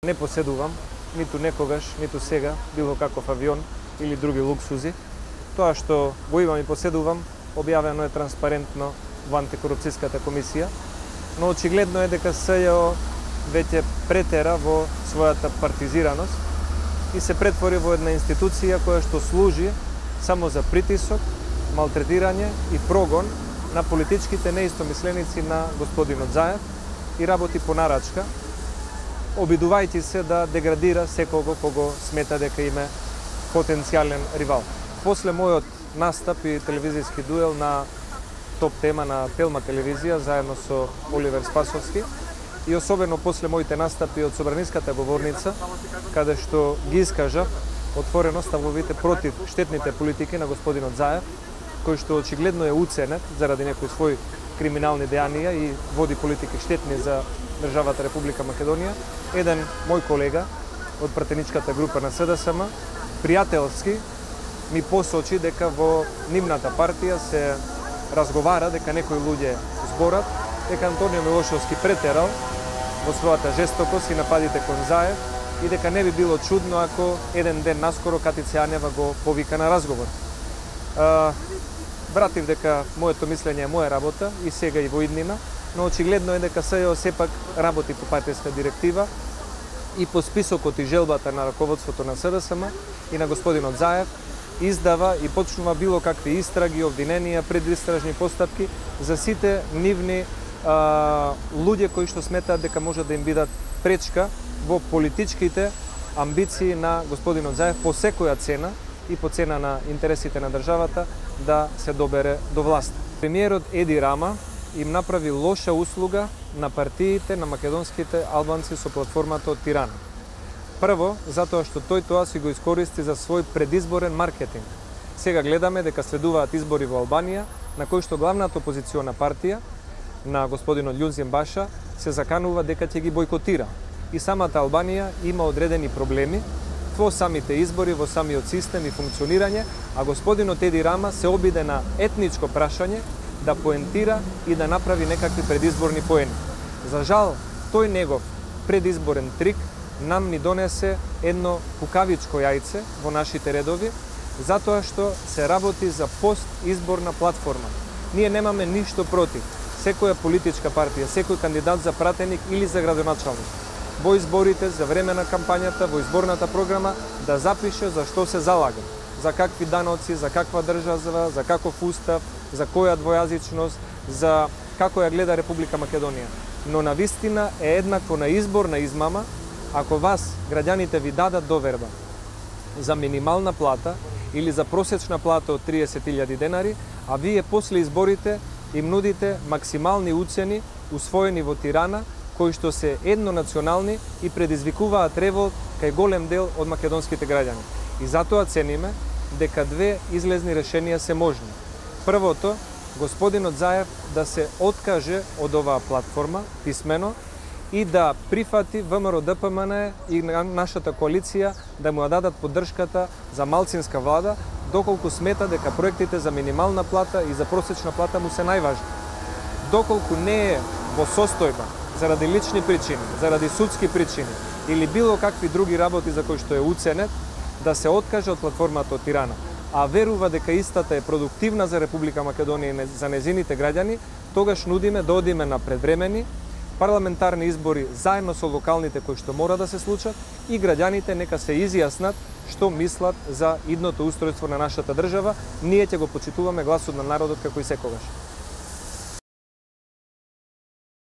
Не поседувам, ниту некогаш, ниту сега, било каков авион или други луксузи. Тоа што го имам и поседувам, објавено е транспарентно во антикорупцијската комисија, но очигледно е дека СЈО веќе претера во својата партизираност и се претвори во една институција која што служи само за притисок, малтретирање и прогон на политичките неистомисленици на господинот Заев и работи по нарачка, обидувајќи се да деградира секого кого смета дека име потенцијален ривал. После мојот настап и телевизијски дуел на топ тема на Телма телевизија заедно со Оливер Спасовски и особено после моите настапи од собраниската говорница, каде што ги искажав отворено ставовите против штетните политики на господинот Заев, кој што очигледно е уценет заради некои своји криминални дејанија и води политики штетни за државата Република Македонија, еден мој колега од пратеничката група на СДСМ пријателски ми посочи дека во нивната партија се разговара дека некои луѓе зборат дека Антонио Милошовски претерал во својата жестокост и нападите кон Заев и дека не би било чудно ако еден ден наскоро Катица Јанева го повика на разговор. Вратив дека моето мислење е моја работа и сега и во иднина, но очигледно е дека СЈО сепак работи по партијска директива и по списокот и желбата на раководството на СДСМ и на господинот Заев издава и почнува било какви истраги, обвиненија, предистражни постапки за сите нивни луѓе кои што сметаат дека може да им бидат пречка во политичките амбиции на господинот Заев по секоја цена и по цена на интересите на државата да се добере до власт. Премиерот Еди Рама им направи лоша услуга на партиите на македонските албанци со платформата од Тирана. Прво, затоа што тој тоа си го искористи за свој предизборен маркетинг. Сега гледаме дека следуваат избори во Албанија, на кои што главната опозициона партија на господинот Љунзин Баша се заканува дека ќе ги бойкотира. И самата Албанија има одредени проблеми во самите избори, во самиот систем и функционирање, а господинот Еди Рама се обиде на етничко прашање да поентира и да направи некакви предизборни поени. За жал, тој негов предизборен трик нам ни донесе едно кукавичко јајце во нашите редови, затоа што се работи за постизборна платформа. Ние немаме ништо против секоја политичка партија, секој кандидат за пратеник или за градоначалник во изборите, за време на кампањата, во изборната програма, да запише за што се залага, за какви даноци, за каква држава, за каков устав, за која двојазичност, за како ја гледа Република Македонија. Но навистина е еднакво на изборна измама ако вас, граѓаните, ви дадат доверба за минимална плата или за просечна плата од 30.000 денари, а вие после изборите им нудите максимални уцени усвоени во Тирана, кои што се еднонационални и предизвикуваат револт кај голем дел од македонските граѓани. И затоа цениме дека две излезни решенија се можни. Првото, господинот Заев да се откаже од оваа платформа писмено и да прифати ВМРО ДПМН и нашата коалиција да му ја дадат поддршката за малцинска влада, доколку смета дека проектите за минимална плата и за просечна плата му се најважни. Доколку не е во состојба заради лични причини, заради судски причини или било какви други работи за кои што е уценет, да се откаже од платформата од Тирана, а верува дека истата е продуктивна за Република Македонија и за незините граѓани, тогаш нудиме да одиме на предвремени парламентарни избори заедно со локалните кои што мора да се случат и граѓаните нека се изјаснат што мислат за идното устројство на нашата држава. Ние ќе го почитуваме гласот на народот како и секогаш.